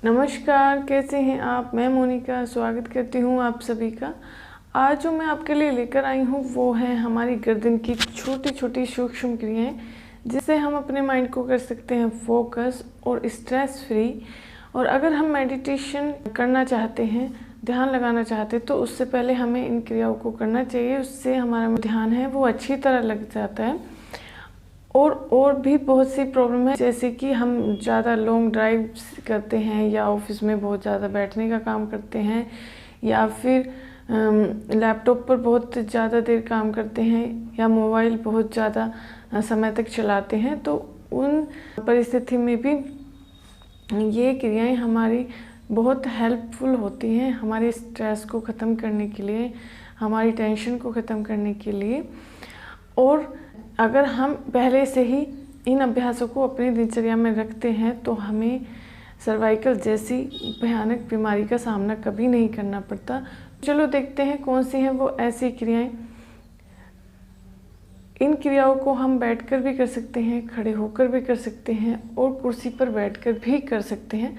नमस्कार, कैसे हैं आप। मैं मोनिका स्वागत करती हूं आप सभी का। आज जो मैं आपके लिए लेकर आई हूं वो है हमारी गर्दन की छोटी छोटी सूक्ष्म क्रियाएं, जिससे हम अपने माइंड को कर सकते हैं फोकस और स्ट्रेस फ्री। और अगर हम मेडिटेशन करना चाहते हैं, ध्यान लगाना चाहते हैं, तो उससे पहले हमें इन क्रियाओं को करना चाहिए। उससे हमारा ध्यान है वो अच्छी तरह लग जाता है। और भी बहुत सी प्रॉब्लम है, जैसे कि हम ज़्यादा लॉन्ग ड्राइव करते हैं या ऑफिस में बहुत ज़्यादा बैठने का काम करते हैं या फिर लैपटॉप पर बहुत ज़्यादा देर काम करते हैं या मोबाइल बहुत ज़्यादा समय तक चलाते हैं। तो उन परिस्थिति में भी ये क्रियाएं हमारी बहुत हेल्पफुल होती हैं, हमारे स्ट्रेस को ख़त्म करने के लिए, हमारी टेंशन को ख़त्म करने के लिए। और अगर हम पहले से ही इन अभ्यासों को अपनी दिनचर्या में रखते हैं तो हमें सर्वाइकल जैसी भयानक बीमारी का सामना कभी नहीं करना पड़ता। चलो देखते हैं कौन सी हैं वो ऐसी क्रियाएं। इन क्रियाओं को हम बैठकर भी कर सकते हैं, खड़े होकर भी कर सकते हैं और कुर्सी पर बैठकर भी कर सकते हैं।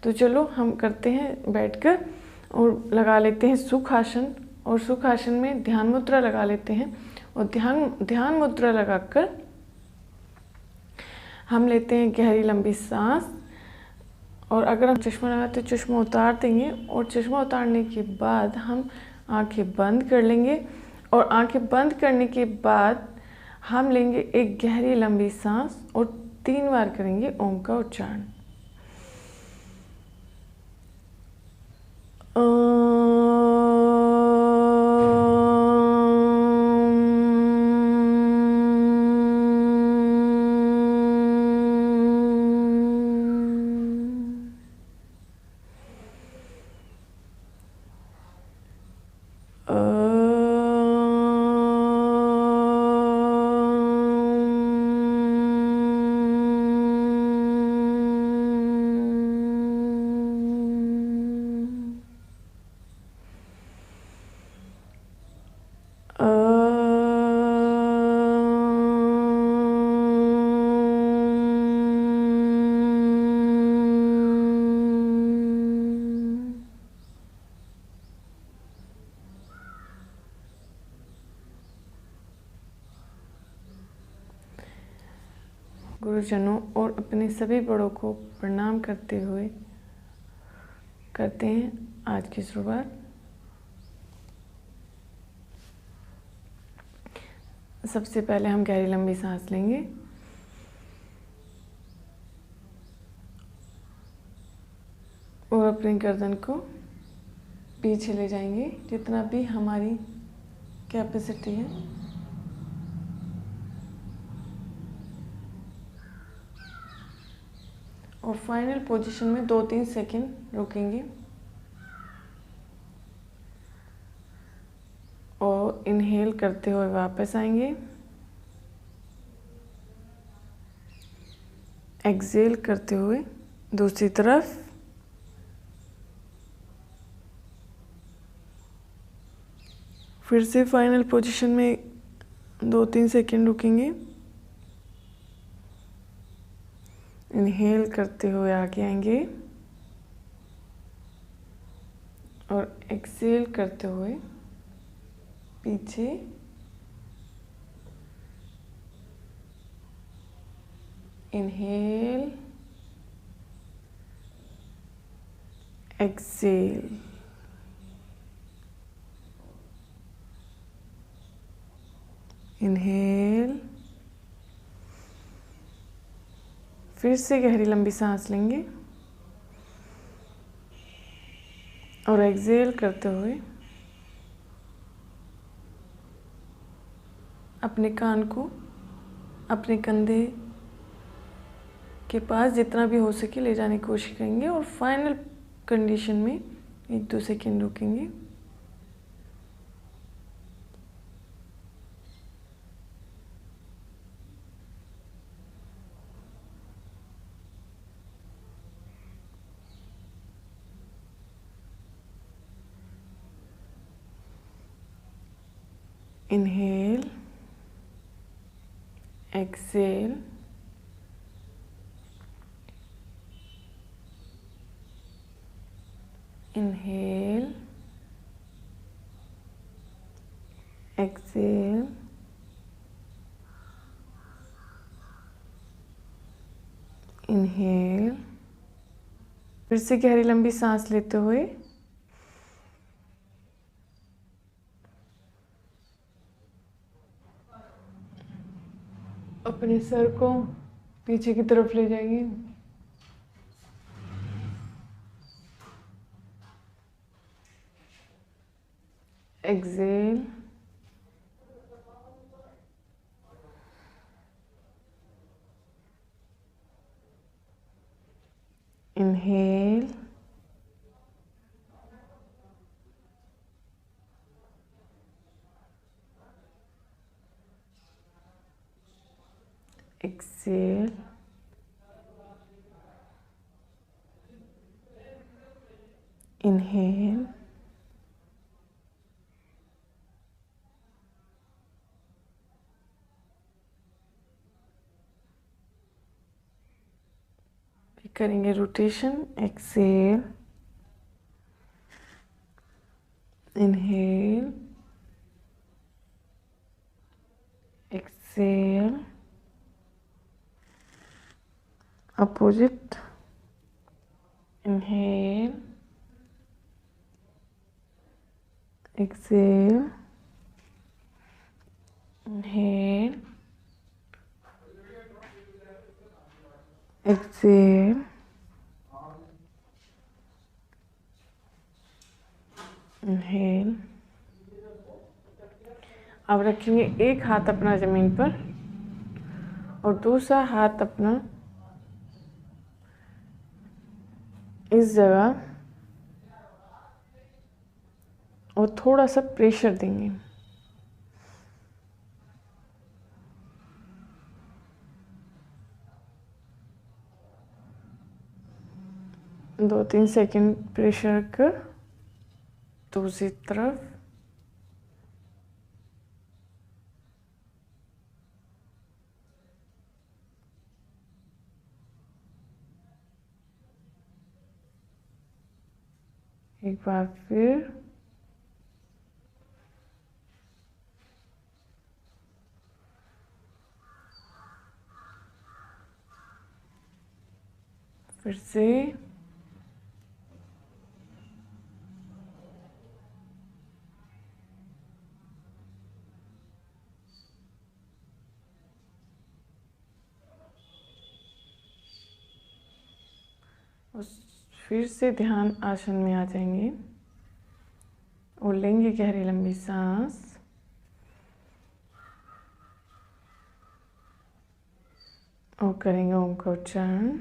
तो चलो हम करते हैं बैठकर, और लगा लेते हैं सुखासन। और सुखासन में ध्यान मुद्रा लगा लेते हैं। और ध्यान मुद्रा लगाकर हम लेते हैं गहरी लंबी सांस। और अगर हम चश्मा लगाते तो चश्मा उतार देंगे, और चश्मा उतारने के बाद हम आंखें बंद कर लेंगे। और आंखें बंद करने के बाद हम लेंगे एक गहरी लंबी सांस और 3 बार करेंगे ओम का उच्चारण। गुरुजनों और अपने सभी बड़ों को प्रणाम करते हुए करते हैं आज की शुरुआत। सबसे पहले हम गहरी लंबी सांस लेंगे और अपनी गर्दन को पीछे ले जाएंगे जितना भी हमारी कैपेसिटी है। और फाइनल पोजीशन में 2-3 सेकंड रुकेंगे और इनहेल करते हुए वापस आएंगे, एक्सहेल करते हुए दूसरी तरफ, फिर से फाइनल पोजीशन में 2-3 सेकंड रुकेंगे, इनहेल करते हुए आगे आएंगे और एक्सहेल करते हुए पीछे, इनहेल, एक्सहेल, इनहेल। फिर से गहरी लंबी सांस लेंगे और एक्सहेल करते हुए अपने कान को अपने कंधे के पास जितना भी हो सके ले जाने की कोशिश करेंगे। और फाइनल कंडीशन में 1-2 सेकंड रुकेंगे, inhale, exhale, inhale, exhale, inhale. फिर से गहरी लंबी सांस लेते हुए अपने सर को पीछे की तरफ ले जाइए। एक्सेल, इनहेल, एक्सेल, इनहेल, करेंगे rotation. Exhale, inhale, exhale, opposite, inhale, exhale, inhale, exhale, inhale. अब रखेंगे एक हाथ अपना जमीन पर और दूसरा हाथ अपना इस जगह और थोड़ा सा प्रेशर देंगे। दो तीन सेकंड प्रेशर कर दूसरी तरफ। एक बार फिर से फिर से ध्यान आसन में आ जाएंगे और लेंगे गहरी लंबी सांस और करेंगे ओम का उच्चारण।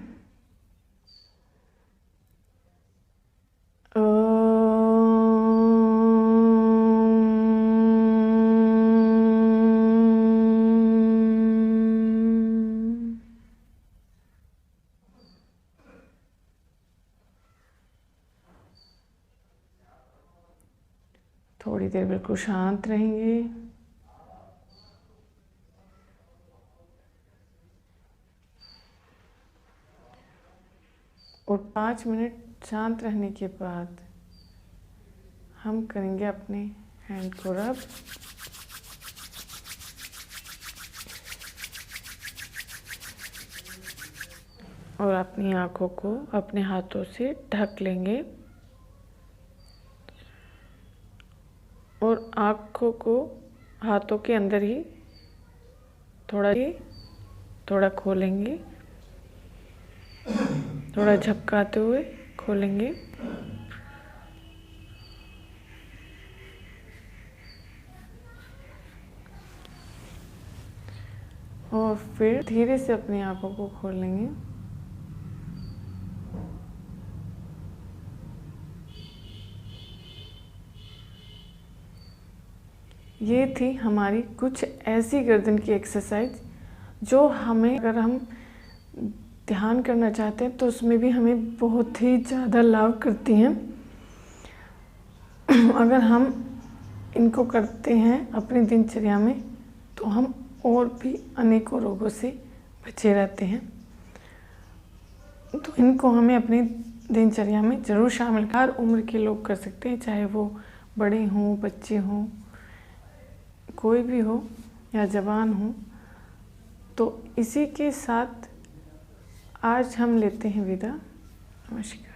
थोड़ी देर बिल्कुल शांत रहेंगे। और 5 मिनट शांत रहने के बाद हम करेंगे अपने हैंड को रब। और अपनी आँखों को अपने हाथों से ढक लेंगे और आँखों को हाथों के अंदर ही थोड़ा खोलेंगे, थोड़ा झपकाते हुए खोलेंगे। और फिर धीरे से अपनी आँखों को खोलेंगे। ये थी हमारी कुछ ऐसी गर्दन की एक्सरसाइज जो हमें, अगर हम ध्यान करना चाहते हैं तो उसमें भी हमें बहुत ही ज़्यादा लाभ करती हैं। अगर हम इनको करते हैं अपनी दिनचर्या में तो हम और भी अनेकों रोगों से बचे रहते हैं। तो इनको हमें अपनी दिनचर्या में ज़रूर शामिल। हर उम्र के लोग कर सकते हैं, चाहे वो बड़े हों, बच्चे हों, कोई भी हो या जवान हो। तो इसी के साथ आज हम लेते हैं विदा। नमस्कार।